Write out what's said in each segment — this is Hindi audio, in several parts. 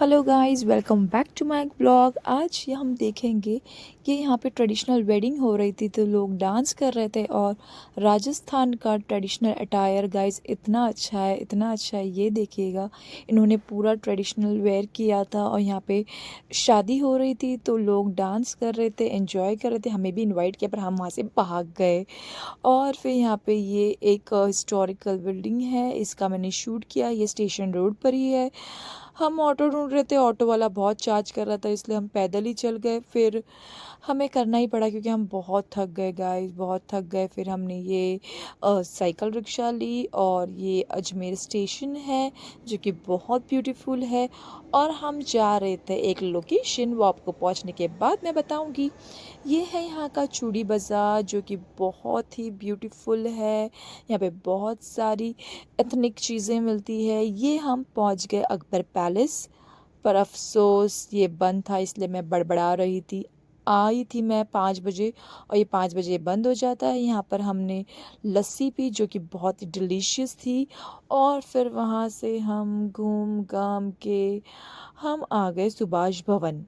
Hello guys, welcome back to my blog. आज ये हम देखेंगे कि यहाँ पे ट्रेडिशनल वेडिंग हो रही थी तो लोग डांस कर रहे थे और राजस्थान का ट्रेडिशनल अटायर गाइस इतना अच्छा है, इतना अच्छा है। ये देखिएगा, इन्होंने पूरा ट्रेडिशनल वेयर किया था और यहाँ पे शादी हो रही थी तो लोग डांस कर रहे थे, एंजॉय कर रहे थे। हमें भी इनवाइट किया पर हम वहाँ से भाग गए। और फिर यहाँ पे ये एक हिस्टोरिकल बिल्डिंग है, इसका मैंने शूट किया। ये स्टेशन रोड पर ही है। हम ऑटो ढूंढ रहे थे, ऑटो वाला बहुत चार्ज कर रहा था इसलिए हम पैदल ही चल गए। फिर हमें करना ही पड़ा क्योंकि हम बहुत थक गए गाइस, बहुत थक गए। फिर हमने ये साइकिल रिक्शा ली और ये अजमेर स्टेशन है जो कि बहुत ब्यूटीफुल है। और हम जा रहे थे एक लोकेशन, वो आपको पहुंचने के बाद मैं बताऊंगी। ये है यहाँ का चूड़ी बाज़ार जो कि बहुत ही ब्यूटीफुल है। यहाँ पे बहुत सारी एथनिक चीज़ें मिलती है। ये हम पहुँच गए अकबर पैलेस, पर अफसोस ये बंद था इसलिए मैं बड़बड़ा रही थी। आई थी मैं 5 बजे और ये 5 बजे बंद हो जाता है। यहाँ पर हमने लस्सी पी जो कि बहुत ही डिलीशियस थी। और फिर वहाँ से हम घूम घाम के हम आ गए सुभाष भवन।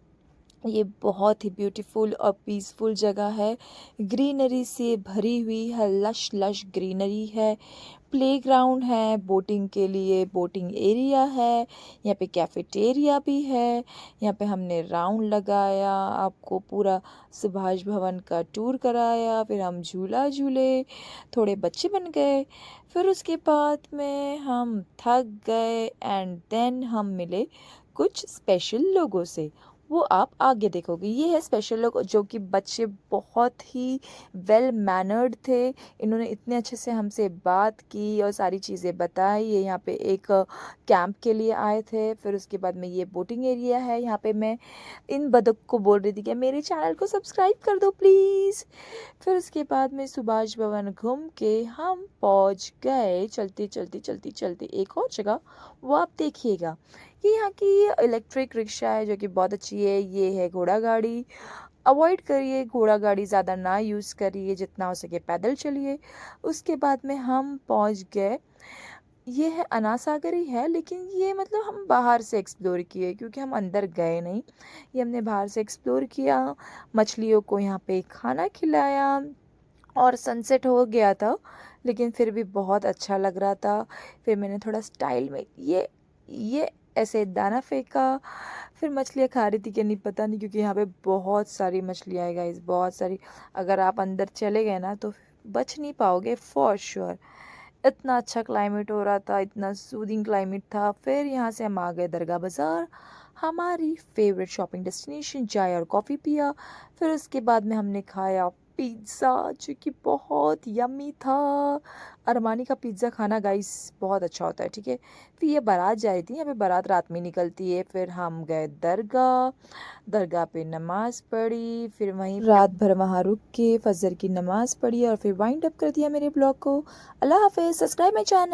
ये बहुत ही ब्यूटीफुल और पीसफुल जगह है, ग्रीनरी से भरी हुई है, लश लश ग्रीनरी है। प्लेग्राउंड है, बोटिंग के लिए बोटिंग एरिया है, यहाँ पे कैफेटेरिया भी है। यहाँ पे हमने राउंड लगाया, आपको पूरा सुभाष भवन का टूर कराया। फिर हम झूला झूले, थोड़े बच्चे बन गए। फिर उसके बाद में हम थक गए एंड देन हम मिले कुछ स्पेशल लोगों से, वो आप आगे देखोगे। ये है स्पेशल लोग जो कि बच्चे बहुत ही वेल मैनर्ड थे। इन्होंने इतने अच्छे से हमसे बात की और सारी चीज़ें बताई। ये यहाँ पे एक कैंप के लिए आए थे। फिर उसके बाद में ये बोटिंग एरिया है। यहाँ पे मैं इन बतख को बोल रही थी कि मेरे चैनल को सब्सक्राइब कर दो प्लीज़। फिर उसके बाद में सुभाष भवन घूम के हम पहुँच गए चलते चलते चलते चलते एक और जगह, वो आप देखिएगा। ये यहाँ की इलेक्ट्रिक रिक्शा है जो कि बहुत अच्छी है। ये है घोड़ा गाड़ी, अवॉइड करिए घोड़ा गाड़ी, ज़्यादा ना यूज़ करिए, जितना हो सके पैदल चलिए। उसके बाद में हम पहुँच गए, ये है अन्ना सागर ही है लेकिन ये मतलब हम बाहर से एक्सप्लोर किए क्योंकि हम अंदर गए नहीं। ये हमने बाहर से एक्सप्लोर किया, मछलियों को यहाँ पे खाना खिलाया और सनसेट हो गया था लेकिन फिर भी बहुत अच्छा लग रहा था। फिर मैंने थोड़ा स्टाइल में ये ऐसे दाना फेंका। फिर मछलियाँ खा रही थी कि नहीं पता नहीं, क्योंकि यहाँ पे बहुत सारी मछलियाँ है गाइस, बहुत सारी। अगर आप अंदर चले गए ना तो बच नहीं पाओगे फॉर श्योर। इतना अच्छा क्लाइमेट हो रहा था, इतना सूदिंग क्लाइमेट था। फिर यहाँ से हम आ गए दरगाह बाज़ार, हमारी फेवरेट शॉपिंग डेस्टिनेशन। चाय और कॉफ़ी पिया। फिर उसके बाद में हमने खाया पिज़्ज़ा जो कि बहुत यम्मी था। अरमानी का पिज़्ज़ा खाना गाइस बहुत अच्छा होता है, ठीक है। फिर ये बारात जा रही थी, यहाँ पे बारात रात में निकलती है। फिर हम गए दरगाह, दरगाह पे नमाज पढ़ी। फिर वहीं रात भर वहाँ रुक के फजर की नमाज पढ़ी और फिर वाइंड अप कर दिया मेरे ब्लॉग को। अल्लाह हाफिज़, सब्सक्राइब माई चैनल।